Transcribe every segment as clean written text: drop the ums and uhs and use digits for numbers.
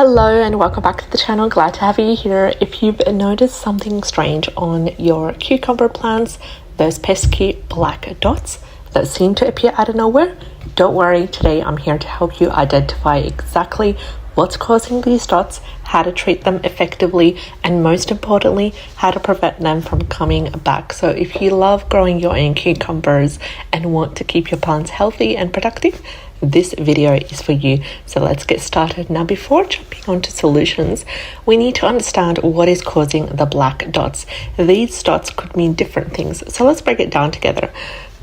Hello and welcome back to the channel. Glad to have you here. If you've noticed something strange on your cucumber plants, those pesky black dots that seem to appear out of nowhere, don't worry. Today I'm here to help you identify exactly what's causing these dots, how to treat them effectively, and most importantly, how to prevent them from coming back. So if you love growing your own cucumbers and want to keep your plants healthy and productive, this video is for you. So let's get started. Now, before jumping onto solutions, we need to understand what is causing the black dots. These dots could mean different things. So let's break it down together.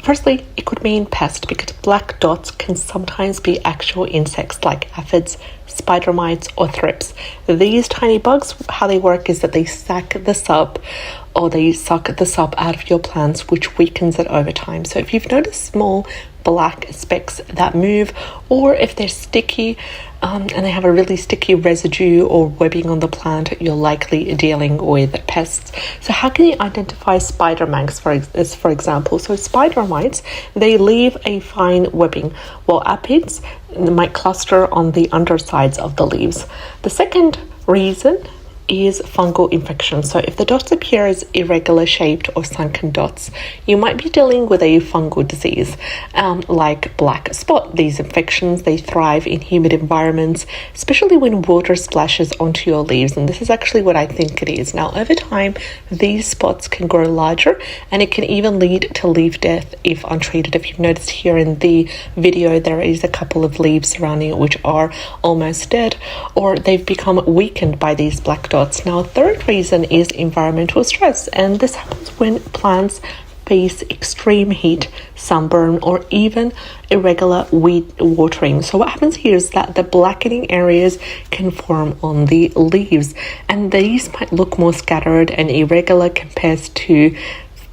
Firstly, it could mean pest, because black dots can sometimes be actual insects like aphids, spider mites, or thrips. These tiny bugs, how they work is that they suck the sap out of your plants, which weakens it over time. So if you've noticed small black specks that move, or if they're sticky and they have a really sticky residue or webbing on the plant, you're likely dealing with pests. So how can you identify spider mites, for example? So spider mites, they leave a fine webbing, while aphids might cluster on the undersides of the leaves. The second reason is fungal infection. So if the dots appear as irregular shaped or sunken dots, you might be dealing with a fungal disease like black spot. These infections, they thrive in humid environments, especially when water splashes onto your leaves, and this is actually what I think it is. Now, over time, these spots can grow larger and it can even lead to leaf death if untreated. If you've noticed here in the video, there is a couple of leaves surrounding it which are almost dead, or they've become weakened by these black dots. Now, a third reason is environmental stress, and this happens when plants face extreme heat, sunburn, or even irregular weed watering. So what happens here is that the blackening areas can form on the leaves, and these might look more scattered and irregular compared to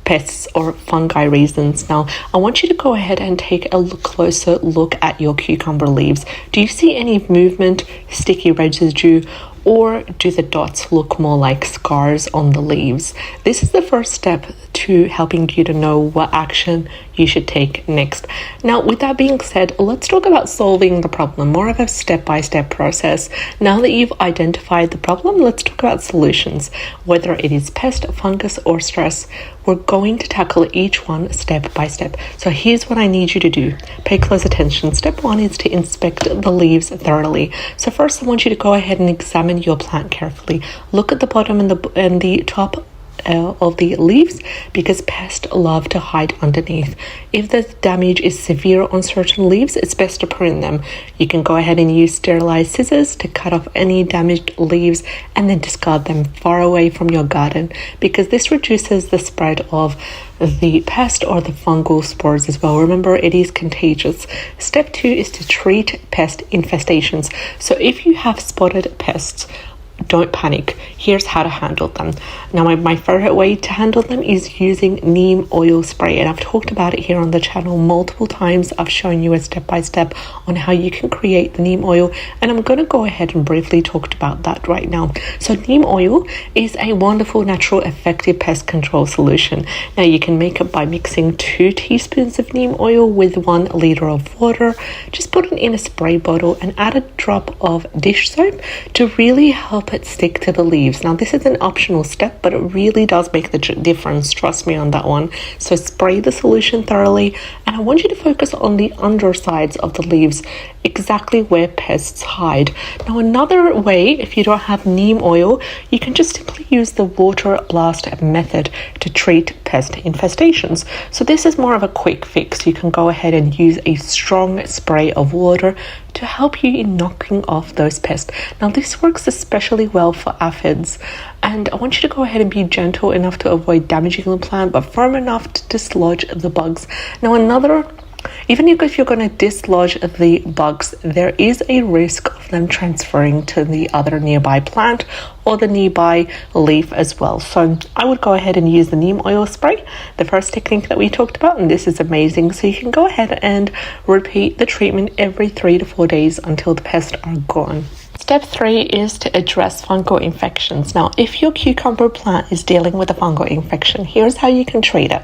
pests or fungi reasons. Now, I want you to go ahead and take a closer look at your cucumber leaves. Do you see any movement, sticky residue, or do the dots look more like scars on the leaves? This is the first step to helping you to know what action you should take next. Now, with that being said, let's talk about solving the problem, more of a step-by-step process. Now that you've identified the problem, let's talk about solutions. Whether it is pest, fungus, or stress, we're going to tackle each one step by step. So here's what I need you to do. Pay close attention. Step one is to inspect the leaves thoroughly. So first, I want you to go ahead and examine your plant carefully. Look at the bottom and the top of the leaves, because pests love to hide underneath. If the damage is severe on certain leaves, it's best to prune them. You can go ahead and use sterilized scissors to cut off any damaged leaves and then discard them far away from your garden, because this reduces the spread of the pest or the fungal spores as well. Remember, it is contagious. Step two is to treat pest infestations. So if you have spotted pests, don't panic. Here's how to handle them. Now, my favorite way to handle them is using neem oil spray, and I've talked about it here on the channel multiple times. I've shown you a step-by-step on how you can create the neem oil, and I'm going to go ahead and briefly talk about that right now. So neem oil is a wonderful, natural, effective pest control solution. Now, you can make it by mixing 2 teaspoons of neem oil with 1 liter of water. Just put it in a spray bottle and add a drop of dish soap to really help it stick to the leaves. Now, this is an optional step, but it really does make the difference. Trust me on that one. So spray the solution thoroughly, and I want you to focus on the undersides of the leaves, exactly where pests hide. Now, another way, if you don't have neem oil, you can just simply use the water blast method to treat pest infestations. So this is more of a quick fix. You can go ahead and use a strong spray of water to help you in knocking off those pests. Now, this works especially well for aphids, and I want you to go ahead and be gentle enough to avoid damaging the plant, but firm enough to dislodge the bugs. Now, even if you're going to dislodge the bugs, there is a risk of them transferring to the other nearby plant or the nearby leaf as well. So I would go ahead and use the neem oil spray, the first technique that we talked about, and this is amazing. So you can go ahead and repeat the treatment every 3 to 4 days until the pests are gone. Step 3 is to address fungal infections. Now, if your cucumber plant is dealing with a fungal infection, here's how you can treat it.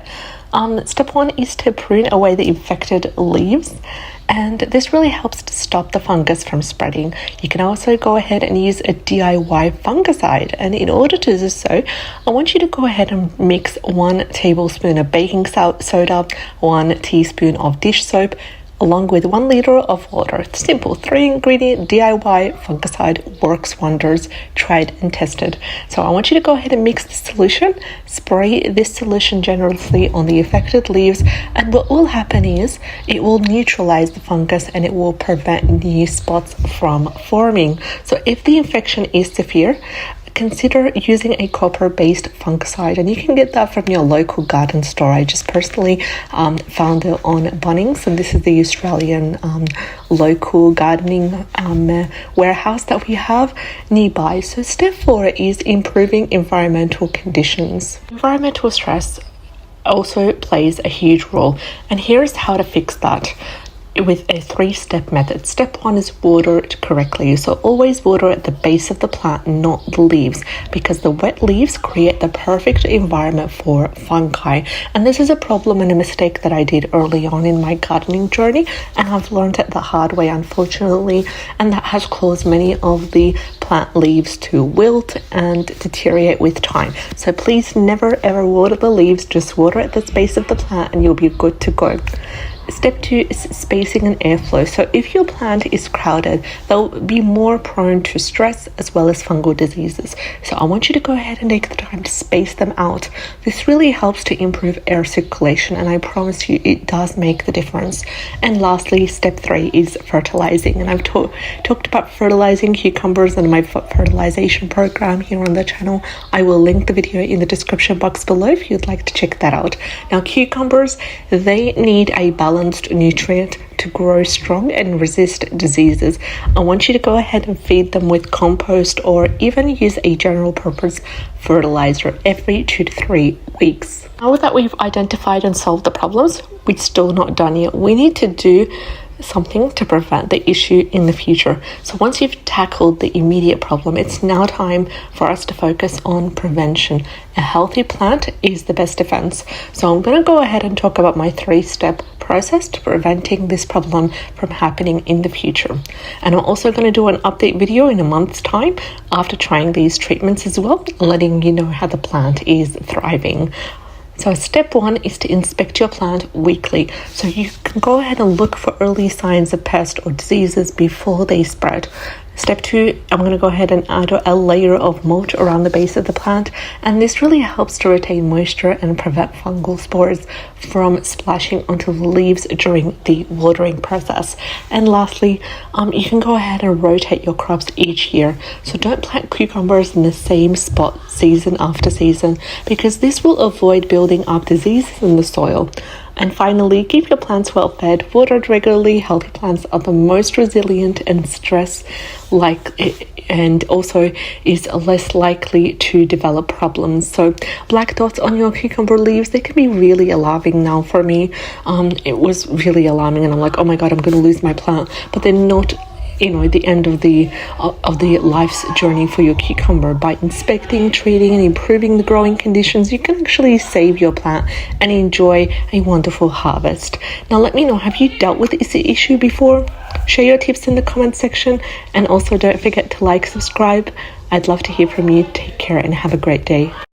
Step 1 is to prune away the infected leaves and this really helps to stop the fungus from spreading. You can also go ahead and use a DIY fungicide, and in order to do so, I want you to go ahead and mix 1 tablespoon of baking soda, 1 teaspoon of dish soap, along with 1 liter of water. Simple 3-ingredient DIY fungicide works wonders, tried and tested. So I want you to go ahead and mix the solution, spray this solution generously on the affected leaves, and what will happen is it will neutralize the fungus and it will prevent new spots from forming. So if the infection is severe, consider using a copper-based fungicide, and you can get that from your local garden store. I just personally found it on Bunnings, and this is the Australian local gardening warehouse that we have nearby. So step 4 is improving environmental conditions. Environmental stress also plays a huge role, and here's how to fix that with a 3-step method. Step 1 is water it correctly. So always water at the base of the plant, not the leaves, because the wet leaves create the perfect environment for fungi. And this is a problem and a mistake that I did early on in my gardening journey, and I've learned it the hard way, unfortunately, and that has caused many of the plant leaves to wilt and deteriorate with time. So please never ever water the leaves, just water at the base of the plant and you'll be good to go. Step 2 is spacing and airflow. So if your plant is crowded, they'll be more prone to stress as well as fungal diseases. So I want you to go ahead and take the time to space them out. This really helps to improve air circulation, and I promise you it does make the difference. And lastly, step 3 is fertilizing. And I've talked about fertilizing cucumbers in my fertilization program here on the channel. I will link the video in the description box below if you'd like to check that out. Now, cucumbers, they need a balanced nutrient to grow strong and resist diseases. I want you to go ahead and feed them with compost or even use a general purpose fertilizer every 2 to 3 weeks. Now that we've identified and solved the problems, we're still not done yet. We need to do something to prevent the issue in the future. So once you've tackled the immediate problem, it's now time for us to focus on prevention. A healthy plant is the best defense. So I'm going to go ahead and talk about my 3-step process to preventing this problem from happening in the future. And I'm also going to do an update video in a month's time after trying these treatments as well, letting you know how the plant is thriving. So step 1 is to inspect your plant weekly. So you can go ahead and look for early signs of pest or diseases before they spread. Step 2, I'm going to go ahead and add a layer of mulch around the base of the plant, and this really helps to retain moisture and prevent fungal spores from splashing onto the leaves during the watering process. And lastly, you can go ahead and rotate your crops each year. So don't plant cucumbers in the same spot season after season, because this will avoid building up diseases in the soil. And finally, keep your plants well fed, watered regularly. Healthy plants are the most resilient and and also is less likely to develop problems. So black dots on your cucumber leaves, they can be really alarming. Now for me, it was really alarming, and I'm like, oh my god, I'm going to lose my plant. But they're not the end of the life's journey for your cucumber. By inspecting, treating and improving the growing conditions, you can actually save your plant and enjoy a wonderful harvest. Now let me know, have you dealt with this issue before? Share your tips in the comment section, and also don't forget to like, subscribe. I'd love to hear from you. Take care and have a great day.